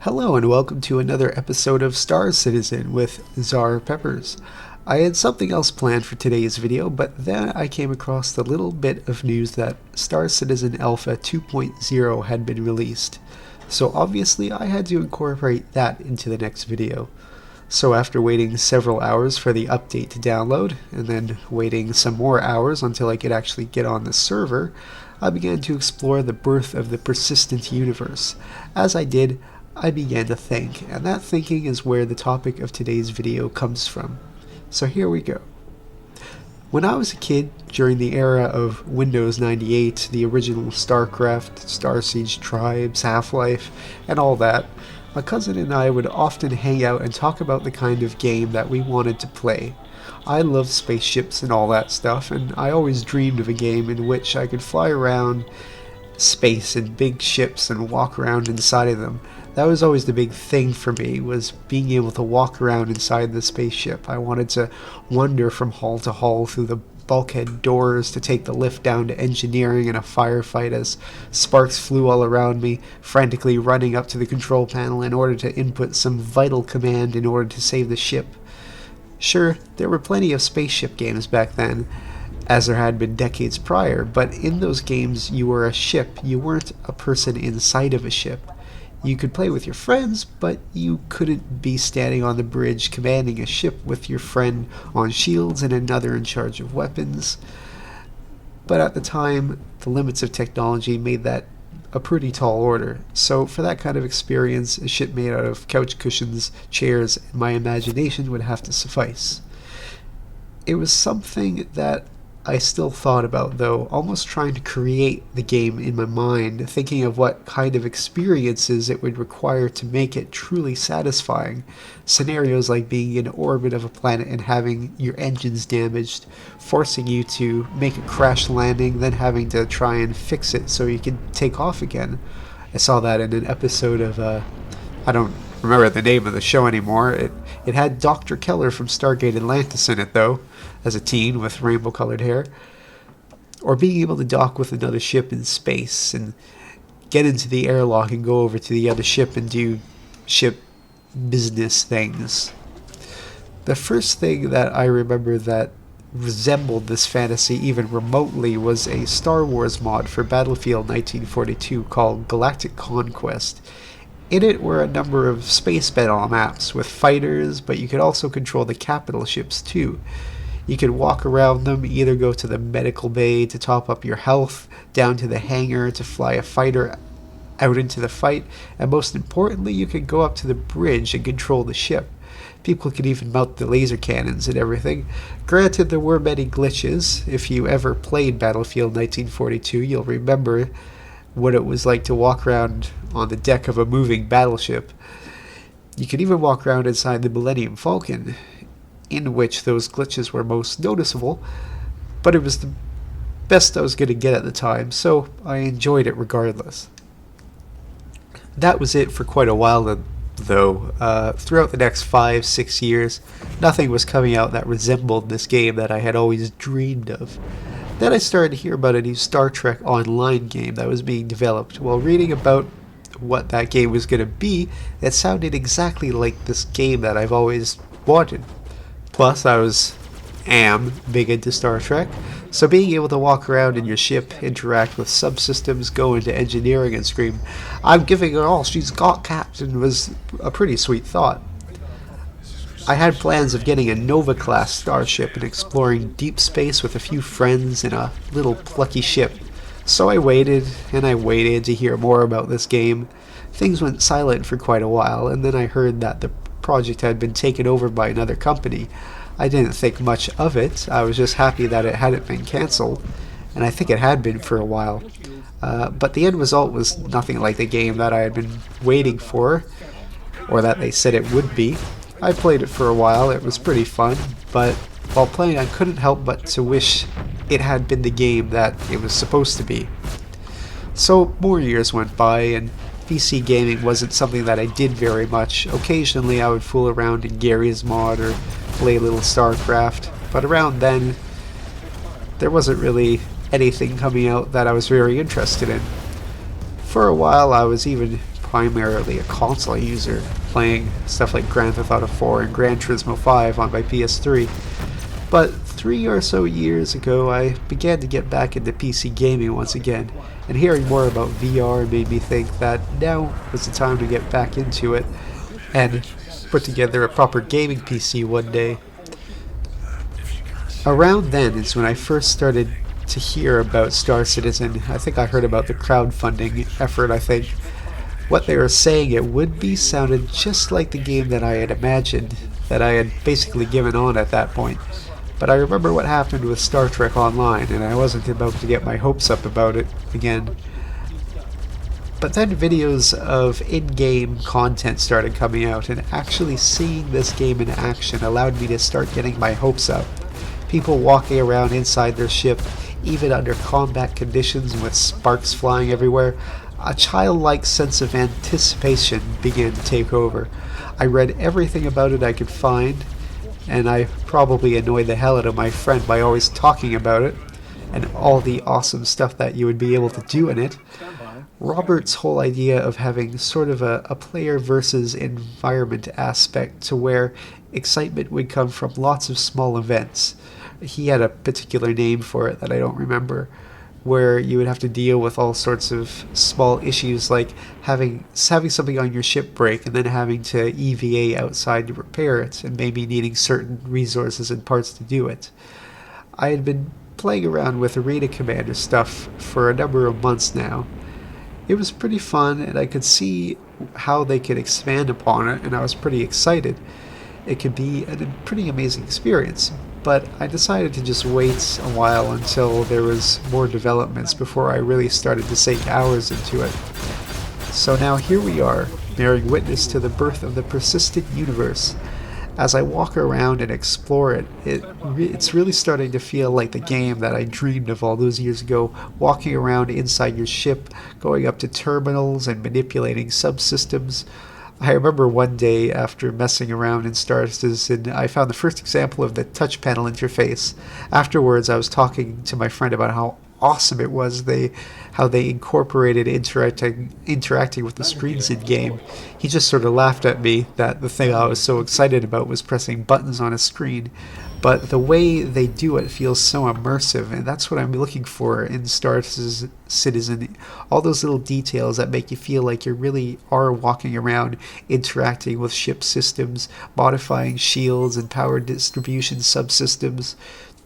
Hello and welcome to another episode of Star Citizen with Czar Peppers. I had something else planned for today's video, but then I came across the little bit of news that Star Citizen Alpha 2.0 had been released. So obviously I had to incorporate that into the next video. So after waiting several hours for the update to download, and then waiting some more hours until I could actually get on the server, I began to explore the birth of the persistent universe. As I did, I began to think, and that thinking is where the topic of today's video comes from. So here we go. When I was a kid, during the era of Windows 98, the original StarCraft, Star Siege Tribes, Half-Life, and all that, my cousin and I would often hang out and talk about the kind of game that we wanted to play. I loved spaceships and all that stuff, and I always dreamed of a game in which I could fly around space in big ships and walk around inside of them. That was always the big thing for me, was being able to walk around inside the spaceship. I wanted to wander from hull to hull through the bulkhead doors to take the lift down to engineering in a firefight as sparks flew all around me, frantically running up to the control panel in order to input some vital command in order to save the ship. Sure, there were plenty of spaceship games back then, as there had been decades prior, but in those games you were a ship, you weren't a person inside of a ship. You could play with your friends, but you couldn't be standing on the bridge commanding a ship with your friend on shields and another in charge of weapons. But at the time, the limits of technology made that a pretty tall order. So for that kind of experience, a ship made out of couch cushions, chairs, and my imagination would have to suffice. It was something that I still thought about, though, almost trying to create the game in my mind, thinking of what kind of experiences it would require to make it truly satisfying. Scenarios like being in orbit of a planet and having your engines damaged, forcing you to make a crash landing, then having to try and fix it so you can take off again. I saw that in an episode of, I don't remember the name of the show anymore. It had Dr. Keller from Stargate Atlantis in it, though, as a teen with rainbow-colored hair. Or being able to dock with another ship in space and get into the airlock and go over to the other ship and do ship business things. The first thing that I remember that resembled this fantasy even remotely was a Star Wars mod for Battlefield 1942 called Galactic Conquest. In it were a number of space battle maps with fighters, but you could also control the capital ships too. You could walk around them, either go to the medical bay to top up your health, down to the hangar to fly a fighter out into the fight, and most importantly, you could go up to the bridge and control the ship. People could even mount the laser cannons and everything. Granted, there were many glitches. If you ever played Battlefield 1942, you'll remember what it was like to walk around on the deck of a moving battleship. You could even walk around inside the Millennium Falcon, in which those glitches were most noticeable, but it was the best I was going to get at the time, so I enjoyed it regardless. That was it for quite a while, though. Throughout the next 5-6 years, nothing was coming out that resembled this game that I had always dreamed of. Then I started to hear about a new Star Trek Online game that was being developed. While reading about what that game was going to be, it sounded exactly like this game that I've always wanted. Plus, I am big into Star Trek, so being able to walk around in your ship, interact with subsystems, go into engineering and scream, "I'm giving her all she's got, Captain," was a pretty sweet thought. I had plans of getting a Nova-class starship and exploring deep space with a few friends in a little plucky ship. So I waited and I waited to hear more about this game. Things went silent for quite a while, and then I heard that the project had been taken over by another company. I didn't think much of it. I was just happy that it hadn't been cancelled, and I think it had been for a while. But the end result was nothing like the game that I had been waiting for, or that they said it would be. I played it for a while. It was pretty fun, but while playing I couldn't help but to wish it had been the game that it was supposed to be. So more years went by, and PC gaming wasn't something that I did very much. Occasionally I would fool around in Gary's mod or play a little StarCraft, but around then there wasn't really anything coming out that I was very interested in. For a while I was even primarily a console user, playing stuff like Grand Theft Auto 4 and Gran Turismo 5 on my PS3. But 3 or so years ago, I began to get back into PC gaming once again, and hearing more about VR made me think that now was the time to get back into it and put together a proper gaming PC one day. Around then is when I first started to hear about Star Citizen. I think I heard about the crowdfunding effort. I think what they were saying it would be sounded just like the game that I had imagined, that I had basically given on at that point. But I remember what happened with Star Trek Online, and I wasn't about to get my hopes up about it again. But then videos of in-game content started coming out, and actually seeing this game in action allowed me to start getting my hopes up. People walking around inside their ship, even under combat conditions with sparks flying everywhere. A childlike sense of anticipation began to take over. I read everything about it I could find, and I probably annoyed the hell out of my friend by always talking about it, and all the awesome stuff that you would be able to do in it. Robert's whole idea of having sort of a player versus environment aspect to where excitement would come from lots of small events. He had a particular name for it that I don't remember, where you would have to deal with all sorts of small issues like having something on your ship break and then having to EVA outside to repair it and maybe needing certain resources and parts to do it. I had been playing around with Arena Commander stuff for a number of months now. It was pretty fun, and I could see how they could expand upon it, and I was pretty excited. It could be a pretty amazing experience, but I decided to just wait a while until there was more developments before I really started to sink hours into it. So now here we are, bearing witness to the birth of the persistent universe. As I walk around and explore it, it's really starting to feel like the game that I dreamed of all those years ago, walking around inside your ship, going up to terminals and manipulating subsystems. I remember one day after messing around in Star Citizen, I found the first example of the touch panel interface. Afterwards, I was talking to my friend about how awesome it was how they incorporated interacting with the screens in game. He just sort of laughed at me that the thing I was so excited about was pressing buttons on a screen. But the way they do it feels so immersive, and that's what I'm looking for in Star Citizen. All those little details that make you feel like you really are walking around, interacting with ship systems, modifying shields and power distribution subsystems,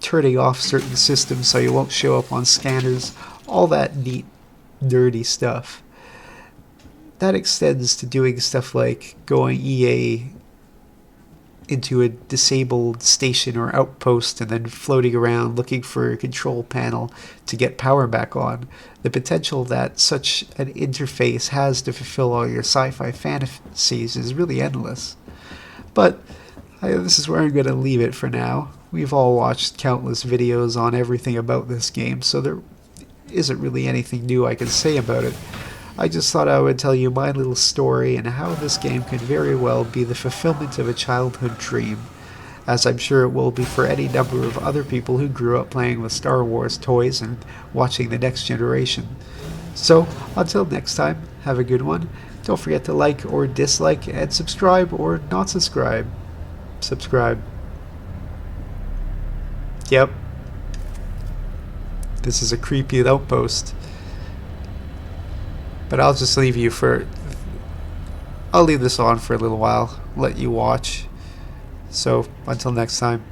turning off certain systems so you won't show up on scanners, all that neat, nerdy stuff. That extends to doing stuff like going EA into a disabled station or outpost and then floating around looking for a control panel to get power back on. The potential that such an interface has to fulfill all your sci-fi fantasies is really endless. But this is where I'm going to leave it for now. We've all watched countless videos on everything about this game, so there isn't really anything new I can say about it. I just thought I would tell you my little story and how this game could very well be the fulfillment of a childhood dream, as I'm sure it will be for any number of other people who grew up playing with Star Wars toys and watching The Next Generation. So, until next time, have a good one. Don't forget to like or dislike and subscribe or not subscribe. Subscribe. Yep. This is a creepy outpost. But I'll just leave you for... I'll leave this on for a little while. Let you watch. So, until next time.